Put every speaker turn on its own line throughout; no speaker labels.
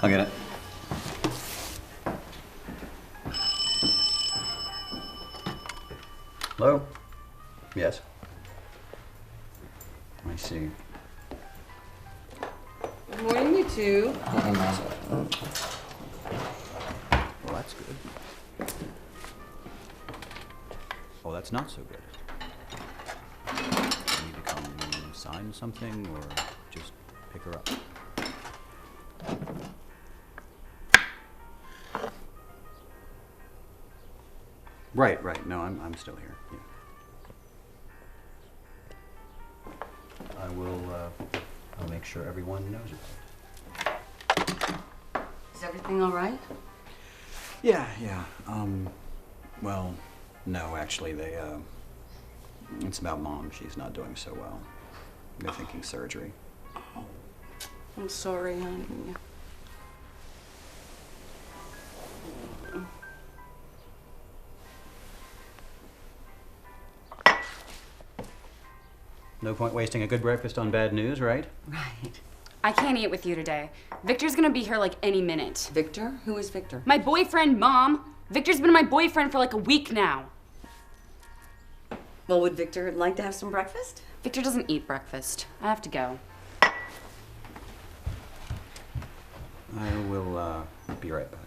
I'll get it. Hello? Yes. I see.
Good morning, you two.
Well, that's good. Oh, that's not so good. You need to come and sign something or just pick her up. Right. No, I'm still here. Yeah. I'll make sure everyone knows it.
Is everything all right?
Yeah. Well, no, actually, it's about Mom. She's not doing so well. They're thinking surgery.
Oh, I'm sorry, honey.
No point wasting a good breakfast on bad news, right?
Right.
I can't eat with you today. Victor's gonna be here like any minute.
Victor? Who is Victor?
My boyfriend, Mom. Victor's been my boyfriend for like a week now.
Well, would Victor like to have some breakfast?
Victor doesn't eat breakfast. I have to go.
I will be right back.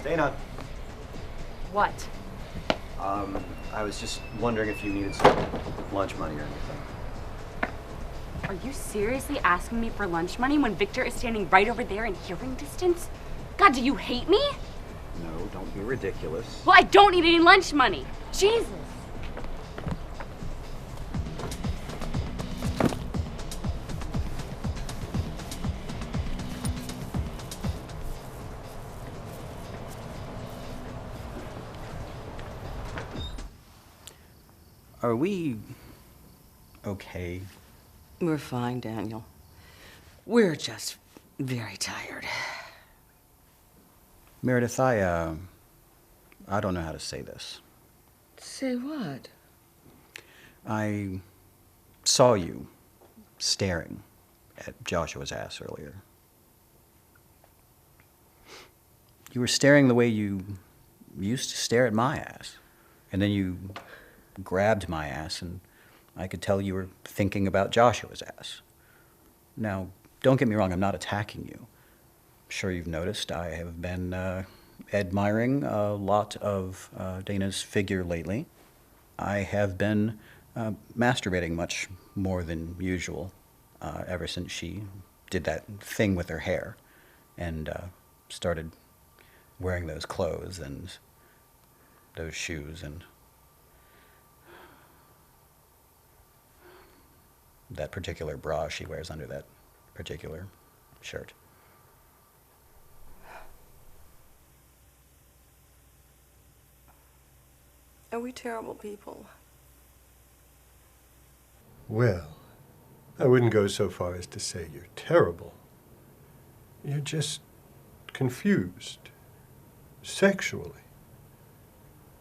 Dana.
What?
I was just wondering if you needed some lunch money or anything.
Are you seriously asking me for lunch money when Victor is standing right over there in hearing distance? God, do you hate me?
No, don't be ridiculous.
Well, I don't need any lunch money. Jesus.
Are we okay?
We're fine, Daniel. We're just very tired.
Meredith, I don't know how to say this.
Say what?
I saw you staring at Joshua's ass earlier. You were staring the way you used to stare at my ass. And then you grabbed my ass, and I could tell you were thinking about Joshua's ass. Now, don't get me wrong, I'm not attacking you. I'm sure you've noticed I have been admiring a lot of Dana's figure lately. I have been masturbating much more than usual ever since she did that thing with her hair and started wearing those clothes and those shoes and that particular bra she wears under that particular shirt.
Are we terrible people?
Well, I wouldn't go so far as to say you're terrible. You're just confused. Sexually.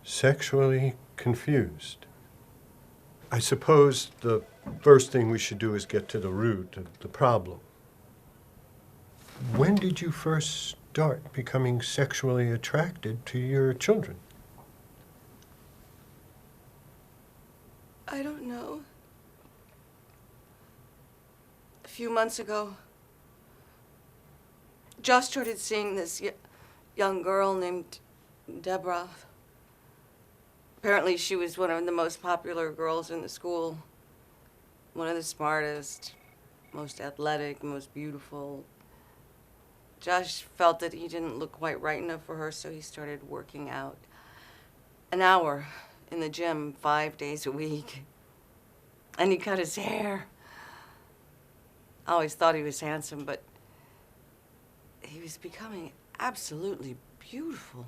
Sexually confused. I suppose the first thing we should do is get to the root of the problem. When did you first start becoming sexually attracted to your children?
I don't know. A few months ago, Josh started seeing this young girl named Deborah. Apparently, she was one of the most popular girls in the school. One of the smartest, most athletic, most beautiful. Josh felt that he didn't look quite right enough for her, so he started working out an hour in the gym 5 days a week. And he cut his hair. I always thought he was handsome, but he was becoming absolutely beautiful.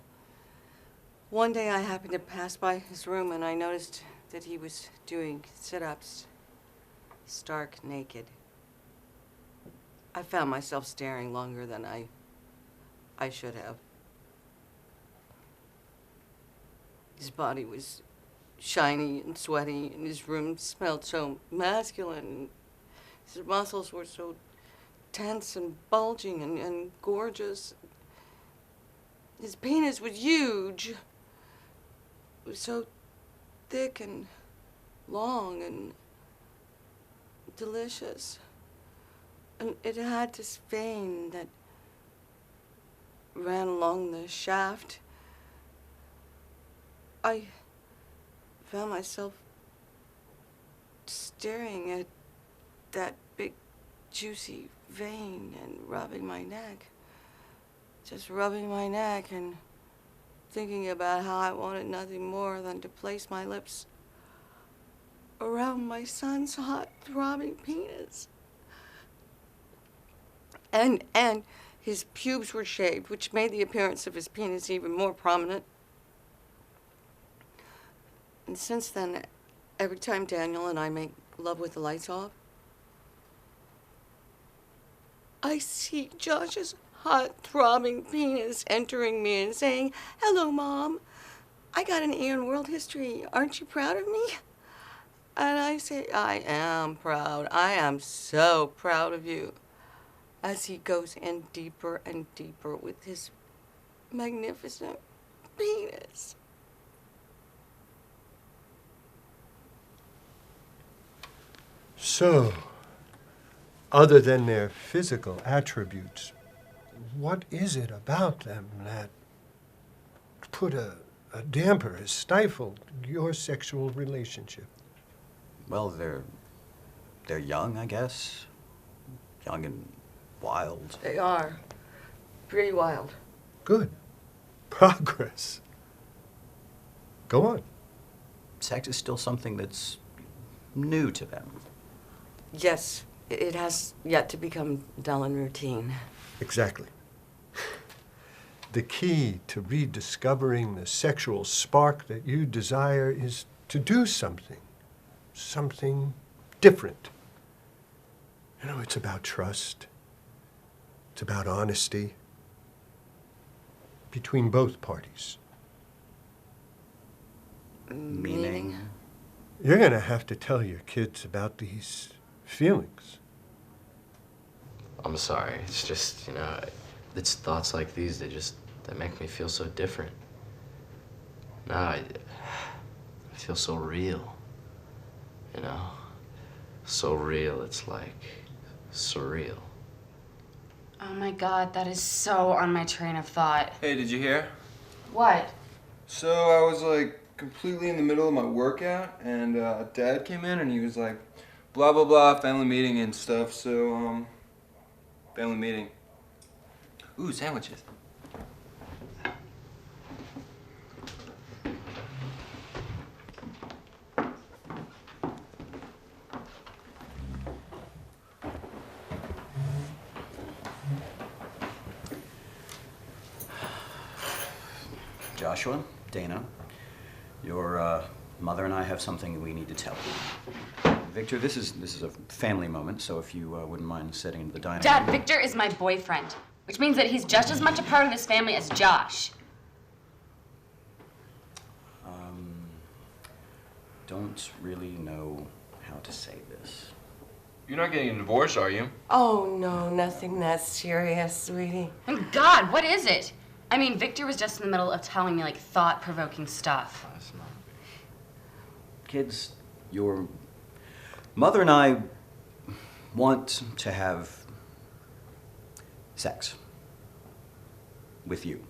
One day I happened to pass by his room and I noticed that he was doing sit-ups, stark naked. I found myself staring longer than I should have. His body was shiny and sweaty, and his room smelled so masculine. His muscles were so tense and bulging and gorgeous. His penis was huge. It was so thick and long and delicious. And it had this vein that ran along the shaft. I found myself staring at that big, juicy vein and rubbing my neck. Just rubbing my neck and thinking about how I wanted nothing more than to place my lips around my son's hot, throbbing penis. And his pubes were shaved, which made the appearance of his penis even more prominent. And since then, every time Daniel and I make love with the lights off, I see Josh's hot, throbbing penis entering me and saying, "Hello, Mom. I got an A in world history. Aren't you proud of me?" And I say, "I am proud. I am so proud of you." As he goes in deeper and deeper with his magnificent penis.
So, other than their physical attributes, what is it about them that put a damper, has stifled your sexual relationship?
Well, they're young, I guess. Young and wild.
They are pretty wild.
Good. Progress. Go on.
Sex is still something that's new to them.
Yes, it has yet to become dull and routine.
Exactly. The key to rediscovering the sexual spark that you desire is to do something different. You know, it's about trust. It's about honesty between both parties.
Meaning?
You're going to have to tell your kids about these feelings.
I'm sorry. It's just, it's thoughts like these that make me feel so different. Now I feel so real, So real, it's like surreal.
Oh my God, that is so on my train of thought.
Hey, did you hear?
What?
So I was like completely in the middle of my workout and Dad came in and he was like, blah, blah, blah, family meeting and stuff. So, family meeting. Ooh, sandwiches.
Joshua, Dana, your mother and I have something we need to tell you. Victor, this is a family moment, so if you wouldn't mind sitting in the dining room.
Dad, Victor is my boyfriend, which means that he's just as much a part of this family as Josh.
don't really know how to say this.
You're not getting a divorce, are you?
Oh, no, nothing that serious, sweetie.
Oh, God, what is it? I mean, Victor was just in the middle of telling me, like, thought-provoking stuff.
That's not
Kids, your mother and I want to have sex with you.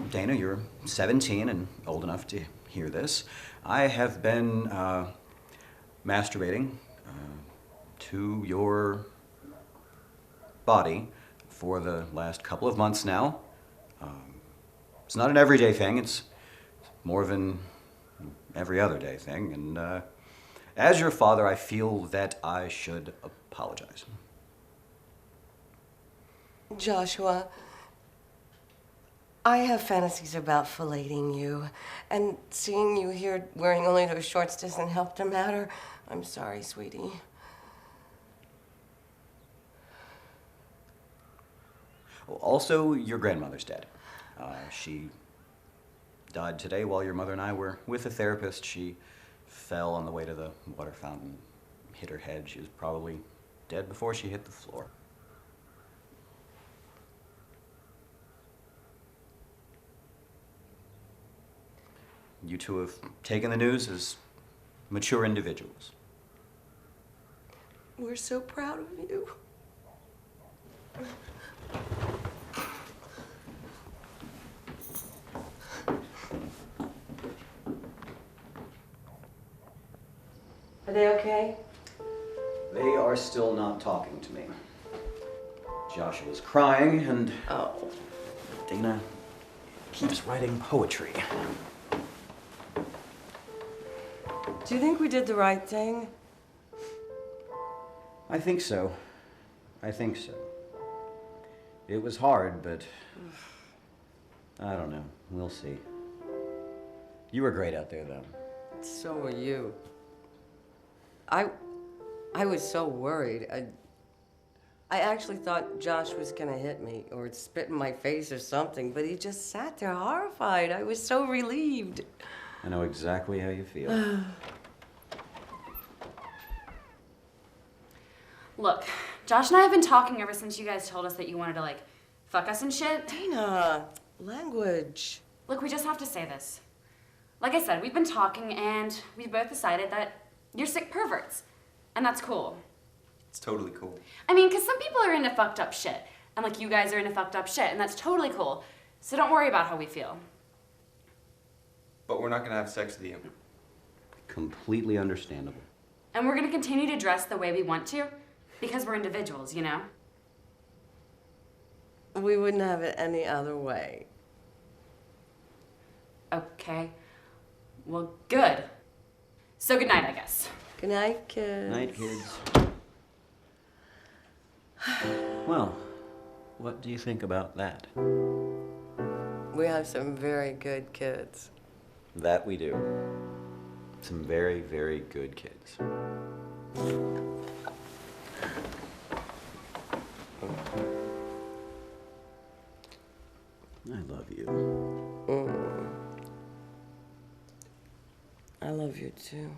Dana, you're 17 and old enough to hear this. I have been masturbating to your body for the last couple of months now. It's not an everyday thing, it's more of an every other day thing. And as your father, I feel that I should apologize.
Joshua, I have fantasies about filleting you, and seeing you here wearing only those shorts doesn't help the matter. I'm sorry, sweetie.
Also, your grandmother's dead. She died today while your mother and I were with a therapist. She fell on the way to the water fountain, hit her head. She was probably dead before she hit the floor. You two have taken the news as mature individuals.
We're so proud of you. Are they okay?
They are still not talking to me. Joshua's crying, and
Oh.
Dana keeps writing poetry.
Do you think we did the right thing?
I think so. I think so. It was hard, but I don't know. We'll see. You were great out there, though.
So were you. I was so worried. I actually thought Josh was gonna hit me or spit in my face or something, but he just sat there horrified. I was so relieved.
I know exactly how you feel.
Look, Josh and I have been talking ever since you guys told us that you wanted to, like, fuck us and shit.
Dana, language.
Look, we just have to say this. Like I said, we've been talking and we both decided that you're sick perverts. And that's cool.
It's totally cool.
I mean, because some people are into fucked up shit. And, like, you guys are into fucked up shit. And that's totally cool. So don't worry about how we feel.
But we're not gonna have sex with you.
Completely understandable.
And we're going to continue to dress the way we want to because we're individuals, you know?
We wouldn't have it any other way.
Okay. Well, good. So good night, I guess.
Good night, kids.
Night, kids. Well, what do you think about that?
We have some very good kids.
That we do. Some very, very good kids. I love you.
I love you too.